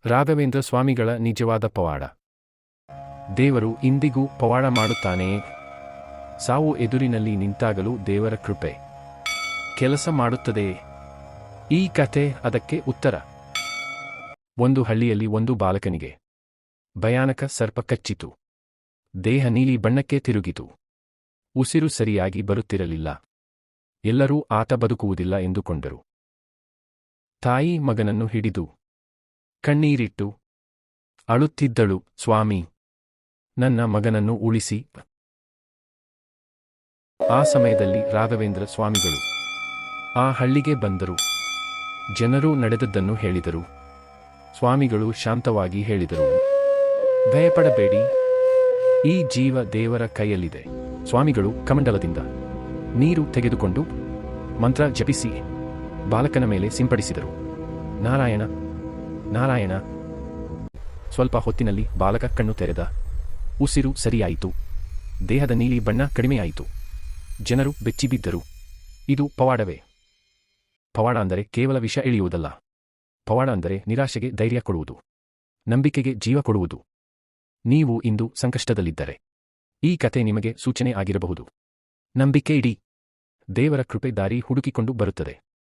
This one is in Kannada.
ರಾಘವೇಂದ್ರ ಸ್ವಾಮಿಗಳ ನಿಜವಾದ ಪವಾಡ. ದೇವರು ಇಂದಿಗೂ ಪವಾಡ ಮಾಡುತ್ತಾನೆಯೇ? ಸಾವು ಎದುರಿನಲ್ಲಿ ನಿಂತಾಗಲೂ ದೇವರ ಕೃಪೆ ಕೆಲಸ ಮಾಡುತ್ತದೆಯೇ? ಈ ಕಥೆ ಅದಕ್ಕೆ ಉತ್ತರ. ಒಂದು ಹಳ್ಳಿಯಲ್ಲಿ ಒಂದು ಬಾಲಕನಿಗೆ ಭಯಾನಕ ಸರ್ಪ ಕಚ್ಚಿತು. ದೇಹ ನೀಲಿ ಬಣ್ಣಕ್ಕೆ ತಿರುಗಿತು. ಉಸಿರು ಸರಿಯಾಗಿ ಬರುತ್ತಿರಲಿಲ್ಲ. ಎಲ್ಲರೂ ಆತ ಬದುಕುವುದಿಲ್ಲ ಎಂದುಕೊಂಡರು. ತಾಯಿ ಮಗನನ್ನು ಹಿಡಿದು ಕಣ್ಣೀರಿಟ್ಟು ಅಳುತ್ತಿದ್ದಳು, ಸ್ವಾಮಿ, ನನ್ನ ಮಗನನ್ನು ಉಳಿಸಿ. ಆ ಸಮಯದಲ್ಲಿ ರಾಘವೇಂದ್ರ ಸ್ವಾಮಿಗಳು ಆ ಹಳ್ಳಿಗೆ ಬಂದರು. ಜನರು ನಡೆದದ್ದನ್ನು ಹೇಳಿದರು. ಸ್ವಾಮಿಗಳು ಶಾಂತವಾಗಿ ಹೇಳಿದರು, ಭಯಪಡಬೇಡಿ, ಈ ಜೀವ ದೇವರ ಕೈಯಲ್ಲಿದೆ. ಸ್ವಾಮಿಗಳು ಕಮಂಡಲದಿಂದ ನೀರು ತೆಗೆದುಕೊಂಡು ಮಂತ್ರ ಜಪಿಸಿ ಬಾಲಕನ ಮೇಲೆ ಸಿಂಪಡಿಸಿದರು. ನಾರಾಯಣ ನಾರಾಯಣ. ಸ್ವಲ್ಪ ಹೊತ್ತಿನಲ್ಲಿ ಬಾಲಕ ಕಣ್ಣು ತೆರೆದ. ಉಸಿರು ಸರಿಯಾಯಿತು. ದೇಹದ ನೀಲಿ ಬಣ್ಣ ಕಡಿಮೆಯಾಯಿತು. ಜನರು ಬೆಚ್ಚಿಬಿದ್ದರು. ಇದು ಪವಾಡವೇ? ಪವಾಡ ಅಂದರೆ ಕೇವಲ ವಿಷ ಇಳಿಯುವುದಲ್ಲ. ಪವಾಡ ಅಂದರೆ ನಿರಾಶೆಗೆ ಧೈರ್ಯ ಕೊಡುವುದು, ನಂಬಿಕೆಗೆ ಜೀವ ಕೊಡುವುದು. ನೀವು ಇಂದು ಸಂಕಷ್ಟದಲ್ಲಿದ್ದರೆ ಈ ಕತೆ ನಿಮಗೆ ಸೂಚನೆ ಆಗಿರಬಹುದು. ನಂಬಿಕೆ ಇಡಿ. ದೇವರ ಕೃಪೆ ದಾರಿ ಹುಡುಕಿಕೊಂಡು ಬರುತ್ತದೆ.